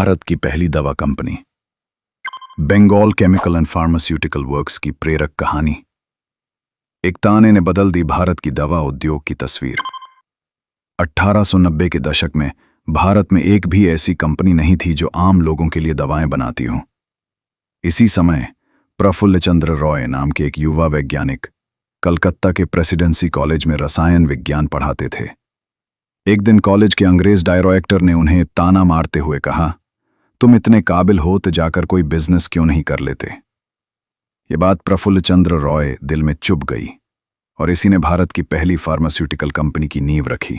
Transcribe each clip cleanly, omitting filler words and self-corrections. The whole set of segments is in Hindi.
भारत की पहली दवा company Bengal Chemical and Pharmaceutical Works की प्रेरक कहानी। एक ताने ने बदल दी भारत की दवा उद्योग की तस्वीर। 1890 के दशक में भारत में एक भी ऐसी कंपनी नहीं थी जो आम लोगों के लिए दवाएं बनाती हो। इसी समय प्रफुल्ल चंद्र रॉय नाम के एक युवा वैज्ञानिक कलकत्ता के प्रेसिडेंसी कॉलेज में रसायन विज्ञान पढ़ाते थे। एक दिन कॉलेज के अंग्रेज डायरेक्टर ने उन्हें ताना मारते हुए कहा, तुम इतने काबिल हो तो जाकर कोई बिजनेस क्यों नहीं कर लेते। ये बात प्रफुल्ल चंद्र रॉय दिल में चुभ गई और इसी ने भारत की पहली फार्मास्यूटिकल कंपनी की नींव रखी।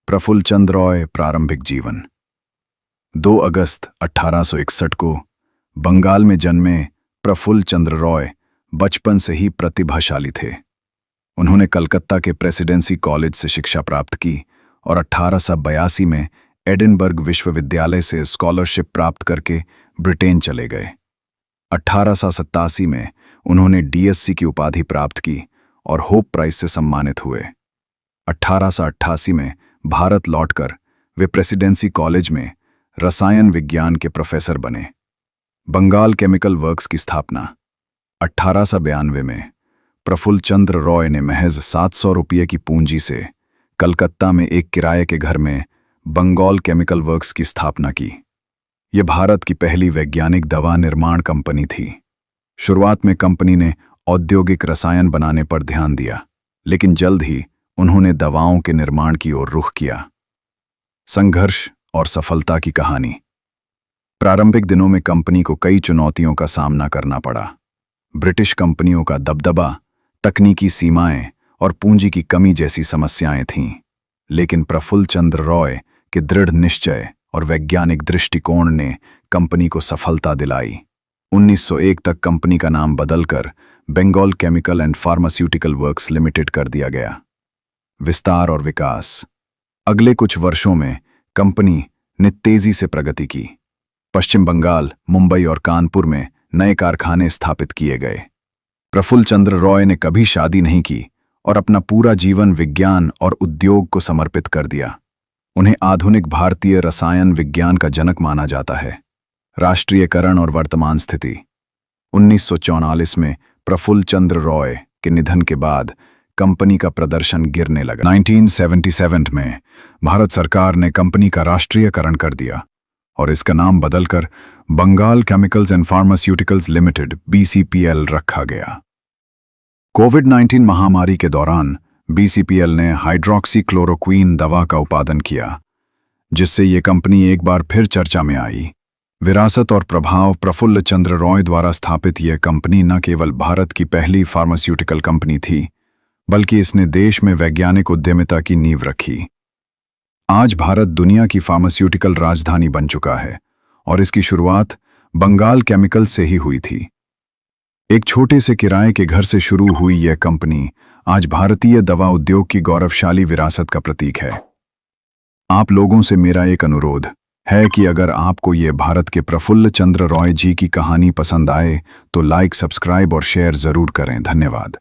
प्रफुल्ल चंद्र रॉय प्रारंभिक जीवन। 2 अगस्त 1861 को बंगाल में जन्मे प्रफुल्ल चंद्र रॉय बचपन से ही प्रतिभाशाली थे। उन्होंने कलकत्ता के प्रेसिडेंसी कॉलेज से शिक्षा प्राप्त की और 1882 में एडिनबर्ग विश्वविद्यालय से स्कॉलरशिप प्राप्त करके ब्रिटेन चले गए। 1887 में उन्होंने डीएससी की उपाधि प्राप्त की और होप प्राइज से सम्मानित हुए। 1888 में भारत लौटकर वे प्रेसिडेंसी कॉलेज में रसायन विज्ञान के प्रोफेसर बने। बंगाल केमिकल वर्क्स की स्थापना। 1892 में प्रफुल्ल चंद्र रॉय ने महज 700 रुपये की पूंजी से कलकत्ता में एक किराए के घर में बंगाल केमिकल वर्क्स की स्थापना की। यह भारत की पहली वैज्ञानिक दवा निर्माण कंपनी थी। शुरुआत में कंपनी ने औद्योगिक रसायन बनाने पर ध्यान दिया, लेकिन जल्द ही उन्होंने दवाओं के निर्माण की ओर रुख किया। संघर्ष और सफलता की कहानी। प्रारंभिक दिनों में कंपनी को कई चुनौतियों का सामना करना पड़ा। ब्रिटिश कंपनियों का दबदबा, तकनीकी सीमाएं और पूंजी की कमी जैसी समस्याएं थीं, लेकिन प्रफुल्ल चंद्र रॉय के दृढ़ निश्चय और वैज्ञानिक दृष्टिकोण ने कंपनी को सफलता दिलाई। 1901 तक कंपनी का नाम बदलकर Bengal Chemical and Pharmaceutical Works Limited कर दिया गया। विस्तार और विकास। अगले कुछ वर्षों में कंपनी ने तेजी से प्रगति की। पश्चिम बंगाल, मुंबई और कानपुर में नए कारखाने स्थापित किए गए। प्रफुल्ल चंद्र रॉय ने कभी शादी नहीं की और अपना पूरा जीवन विज्ञान और उद्योग को समर्पित कर दिया। उन्हें आधुनिक भारतीय रसायन विज्ञान का जनक माना जाता है। राष्ट्रीयकरण और वर्तमान स्थिति। 1944 में प्रफुल्ल चंद्र रॉय के निधन के बाद कंपनी का प्रदर्शन गिरने लगा। 1977 में भारत सरकार ने कंपनी का राष्ट्रीयकरण कर दिया और इसका नाम बदलकर Bengal Chemicals and Pharmaceuticals Limited BCPL रखा गया। कोविड-19 महामारी के दौरान BCPL ने हाइड्रोक्सीक्लोरोक्वीन दवा का उत्पादन किया, जिससे ये कंपनी एक बार फिर चर्चा में आई। विरासत और प्रभाव। प्रफुल्ल चंद्र रॉय द्वारा स्थापित यह कंपनी न केवल भारत की पहली फार्मास्यूटिकल कंपनी थी, बल्कि इसने देश में वैज्ञानिक उद्यमिता की नींव रखी। आज भारत दुनिया की फार्मास्यूटिकल राजधानी बन चुका है और इसकी शुरुआत बंगाल केमिकल से ही हुई थी। एक छोटे से किराए के घर से शुरू हुई यह कंपनी आज भारतीय दवा उद्योग की गौरवशाली विरासत का प्रतीक है। आप लोगों से मेरा एक अनुरोध है कि अगर आपको ये भारत के प्रफुल्ल चंद्र रॉय जी की कहानी पसंद आए तो लाइक, सब्सक्राइब और शेयर जरूर करें। धन्यवाद।